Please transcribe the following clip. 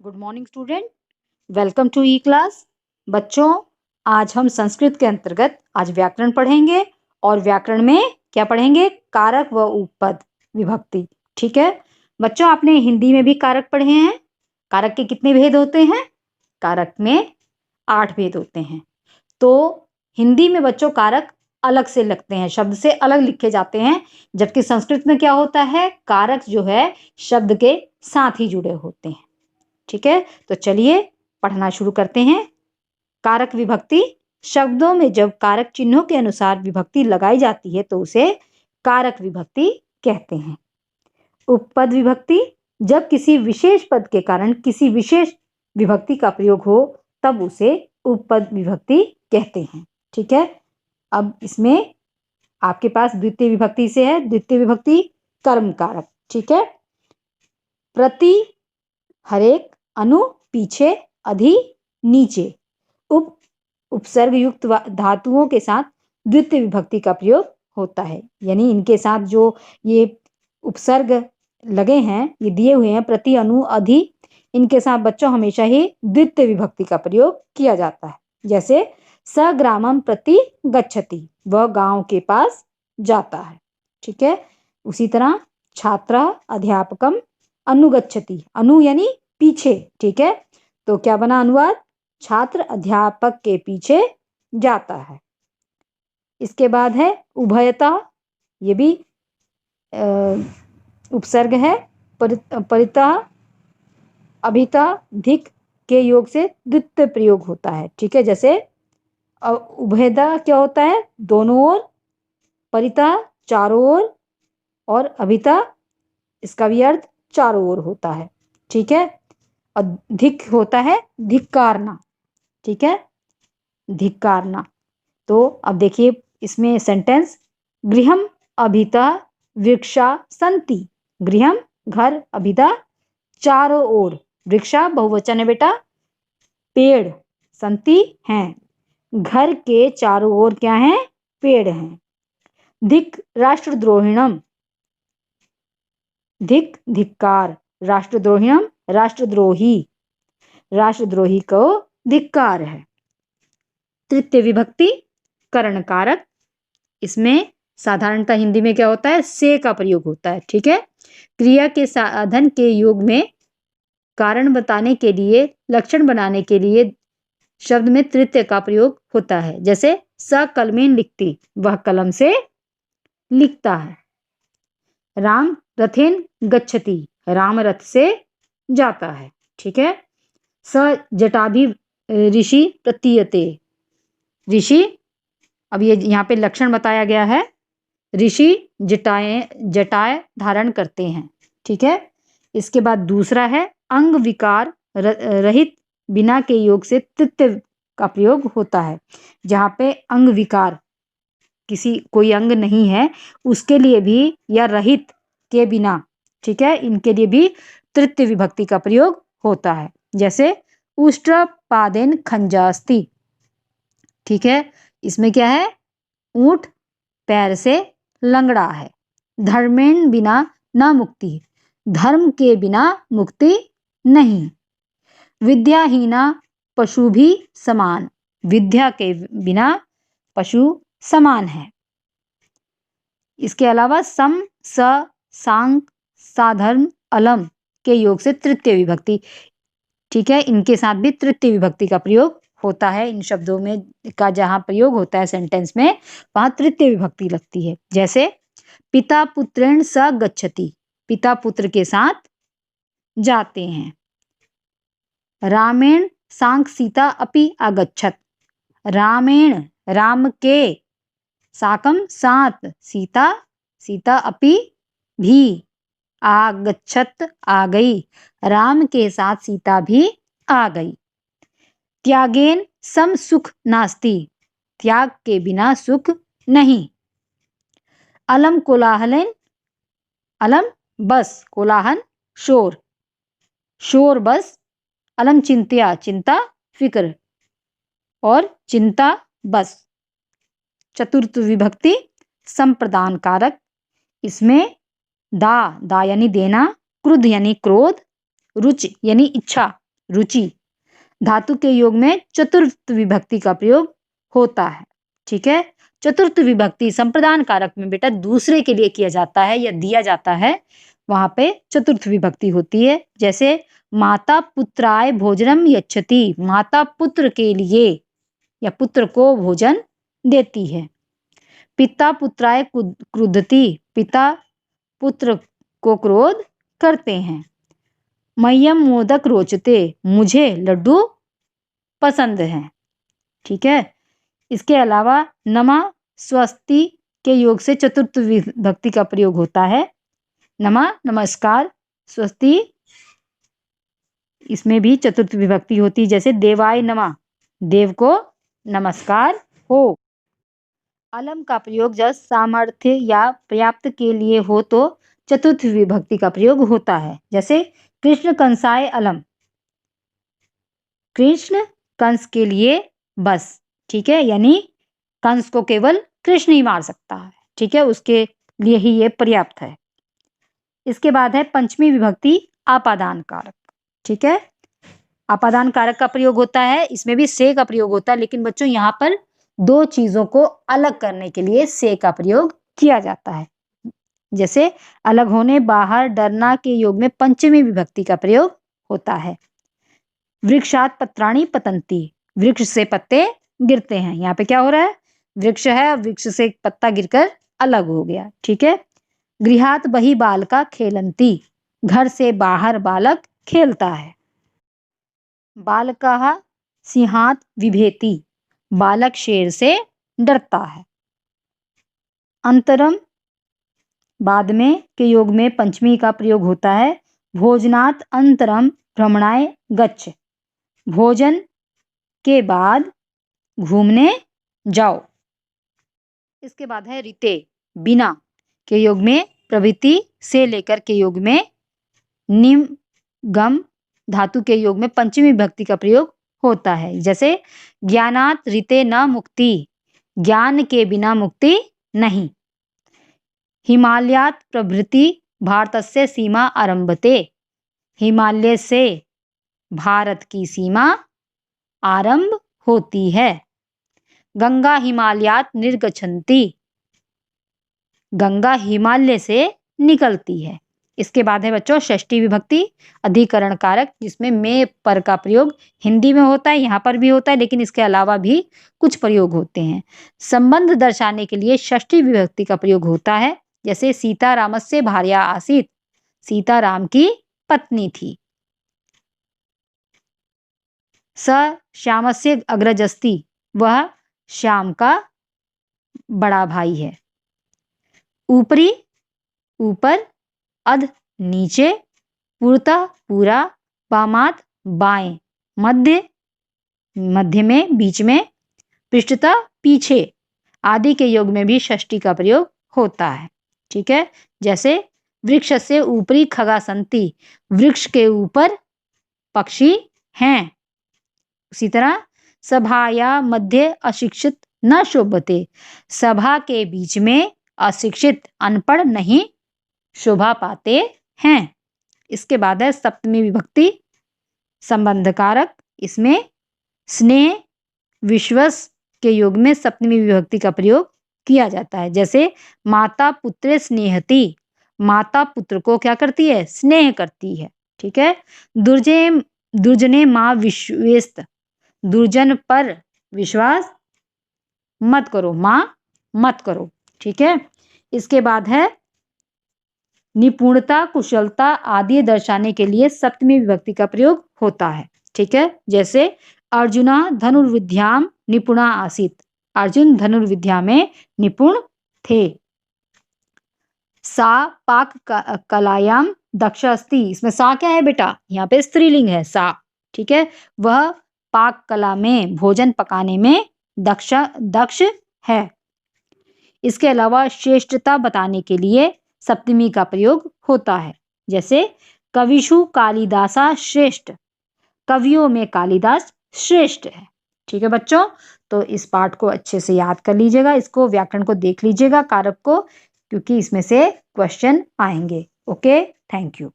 Good morning student, welcome to e class. बच्चों, आज हम संस्कृत के अंतर्गत आज व्याकरण पढ़ेंगे और व्याकरण में क्या पढ़ेंगे? कारक व उपपद विभक्ति। ठीक है बच्चों, आपने हिंदी में भी कारक पढ़े हैं। कारक के कितने भेद होते हैं? कारक में 8 भेद होते हैं। तो हिंदी में बच्चों कारक अलग से लगते हैं, शब्द से अलग लिखे जाते हैं, जबकि संस्कृत में क्या होता है? कारक जो है शब्द के साथ ही जुड़े होते हैं। ठीक है, तो चलिए पढ़ना शुरू करते हैं। कारक विभक्ति। शब्दों में जब कारक चिन्हों के अनुसार विभक्ति लगाई जाती है तो उसे कारक विभक्ति कहते हैं। उपपद विभक्ति। जब किसी विशेष पद के कारण किसी विशेष विभक्ति का प्रयोग हो तब उसे उपपद विभक्ति कहते हैं। ठीक है, अब इसमें आपके पास द्वितीय विभक्ति से है। द्वितीय विभक्ति कर्म कारक। ठीक है, प्रति, हरेक, अनु, पीछे, अधि, नीचे, उपसर्ग युक्त धातुओं के साथ द्वितीय विभक्ति का प्रयोग होता है। यानी इनके साथ जो ये उपसर्ग लगे हैं, ये दिए हुए हैं, प्रति, अनु, अधि, इनके साथ बच्चों हमेशा ही द्वितीय विभक्ति का प्रयोग किया जाता है। जैसे स ग्रामम प्रति गच्छति, वह गांव के पास जाता है। ठीक है, उसी तरह छात्र अध्यापकम अनुगच्छति, अनु यानी पीछे। ठीक है, तो क्या बना अनुवाद? छात्र अध्यापक के पीछे जाता है। इसके बाद है उभयता, ये भी उपसर्ग है। परिता, अभिता, धिक के योग से द्वितीय प्रयोग होता है। ठीक है, जैसे उभयता क्या होता है? दोनों ओर, परिता चारों ओर, और अभिता इसका भी अर्थ चारों ओर होता है। ठीक है, और धिक होता है धिक्कारना। ठीक है, धिक्कारना। तो अब देखिए इसमें सेंटेंस, गृहम अभिता वृक्षा संति। गृहम घर, अभिता चारों ओर, वृक्षा बहुवचन है बेटा, पेड़, संति हैं, घर के चारों ओर क्या है? पेड़ हैं। धिक राष्ट्रद्रोहिणम, धिक धिक्कार, राष्ट्रद्रोहिणम राष्ट्रद्रोही, राष्ट्रद्रोही को धिक्कार है। तृतीय विभक्ति करण कारक। इसमें साधारणतः हिंदी में क्या होता है? से का प्रयोग होता है। ठीक है, क्रिया के साधन के योग में कारण बताने के लिए, लक्षण बनाने के लिए शब्द में तृतीय का प्रयोग होता है। जैसे स कलमेन लिखती, वह कलम से लिखता है। राम रथेन गच्छति, राम रथ से जाता है। ठीक है, स जटाभि ऋषि प्रतीयते, ऋषि, अब ये यहाँ पे लक्षण बताया गया है, ऋषि जटाएं धारण करते हैं। ठीक है, इसके बाद दूसरा है अंग विकार रहित, बिना के योग से तृतीय का प्रयोग होता है। जहाँ पे अंग विकार, किसी कोई अंग नहीं है उसके लिए भी, या रहित के बिना, ठीक है, इनके लिए भी तृतीय विभक्ति का प्रयोग होता है। जैसे उष्ट्रपादेन खंजास्ति। ठीक है, इसमें क्या है? ऊंट पैर से लंगड़ा है। धर्मेण बिना न मुक्ति, धर्म के बिना मुक्ति नहीं। विद्याहीना पशु भी समान, विद्या के बिना पशु समान है। इसके अलावा सम, स, सांग, साधर्म, अलम के योग से तृतीय विभक्ति। ठीक है, इनके साथ भी तृतीय विभक्ति का प्रयोग होता है। इन शब्दों में का जहां प्रयोग होता है सेंटेंस में, वहां तृतीय विभक्ति लगती है। जैसे पिता पुत्रेण स गच्छति, पिता पुत्र के साथ जाते हैं। रामेण सांग सीता अपि आगच्छत, रामेण राम के, साकम साथ, सीता सीता अपि भी, आगच्छत आ गई, राम के साथ सीता भी आ गई। त्यागेन सम सुख नास्ति, त्याग के बिना सुख नहीं। अलम कोलाहलेन, अलम बस, कोलाहल शोर, शोर बस, अलम चिंत्या, चिंता फिक्र, और चिंता बस। चतुर्थ विभक्ति संप्रदान कारक। इसमें दा यानी देना, क्रुद्ध यानी क्रोध, रुचि यानी इच्छा, रुचि। धातु के योग में चतुर्थ विभक्ति का प्रयोग होता है। ठीक है, चतुर्थ विभक्ति संप्रदान कारक में बेटा दूसरे के लिए किया जाता है या दिया जाता है, वहां पे चतुर्थ विभक्ति होती है। जैसे माता पुत्राय भोजनम यच्छति, माता पुत्र के लिए या पुत्र को भोजन देती है। पिता पुत्राय क्रुद्धति, पिता पुत्र को क्रोध करते हैं। मह्यम मोदक रोचते, मुझे लड्डू पसंद हैं। ठीक है, इसके अलावा नमा स्वस्ति के योग से चतुर्थ विभक्ति का प्रयोग होता है। नमा नमस्कार, स्वस्ति इसमें भी चतुर्थ विभक्ति होती है। जैसे देवाय नमः, देव को नमस्कार हो। अलम का प्रयोग जब सामर्थ्य या पर्याप्त के लिए हो तो चतुर्थ विभक्ति का प्रयोग होता है। जैसे कृष्ण कंसाय अलम, कृष्ण कंस के लिए बस। ठीक है, यानी कंस को केवल कृष्ण ही मार सकता है। ठीक है, उसके लिए ही ये पर्याप्त है। इसके बाद है पंचमी विभक्ति आपादान कारक। ठीक है, आपादान कारक का प्रयोग होता है, इसमें भी से का प्रयोग होता है, लेकिन बच्चों यहाँ पर दो चीजों को अलग करने के लिए से का प्रयोग किया जाता है। जैसे अलग होने, बाहर, डरना के योग में पंचमी विभक्ति का प्रयोग होता है। वृक्षात पत्राणि पतंती, वृक्ष से पत्ते गिरते हैं। यहाँ पे क्या हो रहा है, वृक्ष है, वृक्ष से एक पत्ता गिरकर अलग हो गया। ठीक है, गृहात बहि बालका खेलंती, घर से बाहर बालक खेलता है। बालकः सिंहात विभेति, बालक शेर से डरता है। अंतरम बाद में के योग में पंचमी का प्रयोग होता है। भोजनात अंतरम भ्रमणाय गच्छ, भोजन के बाद घूमने जाओ। इसके बाद है रीते, बिना के योग में प्रभृति से लेकर के योग में निम गम धातु के योग में पंचमी विभक्ति का प्रयोग होता है। जैसे ज्ञानात रीते न मुक्ति, ज्ञान के बिना मुक्ति नहीं। हिमालयात प्रभृति भारतस्य सीमा आरम्भते, हिमालय से भारत की सीमा आरंभ होती है। गंगा हिमालयात निर्गच्छन्ति, गंगा हिमालय से निकलती है। इसके बाद है बच्चों षष्ठी विभक्ति अधिकरण कारक, जिसमें में पर का प्रयोग हिंदी में होता है, यहाँ पर भी होता है, लेकिन इसके अलावा भी कुछ प्रयोग होते हैं। संबंध दर्शाने के लिए षष्ठी विभक्ति का प्रयोग होता है। जैसे सीता रामस्य भार्या आसीत, सीता राम की पत्नी थी। स श्यामस्य अग्रजस्ति, वह श्याम का बड़ा भाई है। ऊपरी ऊपर, अध नीचे, पूर्ता पूरा, वामात बाएं, मध्य मध्य में बीच में, पृष्ठतः पीछे आदि के योग में भी षष्ठी का प्रयोग होता है। ठीक है, जैसे वृक्ष से ऊपरी खगा संति, वृक्ष के ऊपर पक्षी हैं। उसी तरह सभाया मध्य अशिक्षित न शोभते, सभा के बीच में अशिक्षित अनपढ़ नहीं शोभा पाते हैं। इसके बाद है सप्तमी विभक्ति संबंध कारक, इसमें स्नेह विश्वास के योग में सप्तमी विभक्ति का प्रयोग किया जाता है। जैसे माता पुत्र स्नेहति, माता पुत्र को क्या करती है, स्नेह करती है। ठीक है, दुर्जने माँ विश्वेस्त, दुर्जन पर विश्वास मत करो, माँ मत करो। ठीक है, इसके बाद है निपुणता कुशलता आदि दर्शाने के लिए सप्तमी विभक्ति का प्रयोग होता है। ठीक है, जैसे अर्जुना धनुर्विद्याम निपुणा आसीत, अर्जुन धनुर्विद्या में निपुण थे। सा पाक कलायाम दक्ष अस्ति, इसमें सा क्या है बेटा, यहाँ पे स्त्रीलिंग है सा। ठीक है, वह पाक कला में भोजन पकाने में दक्ष है। इसके अलावा श्रेष्ठता बताने के लिए सप्तमी का प्रयोग होता है। जैसे कविषु कालिदासा श्रेष्ठ, कवियों में कालिदास श्रेष्ठ है। ठीक है बच्चों, तो इस पाठ को अच्छे से याद कर लीजिएगा, इसको व्याकरण को देख लीजिएगा कारक को, क्योंकि इसमें से क्वेश्चन आएंगे। Okay, thank you.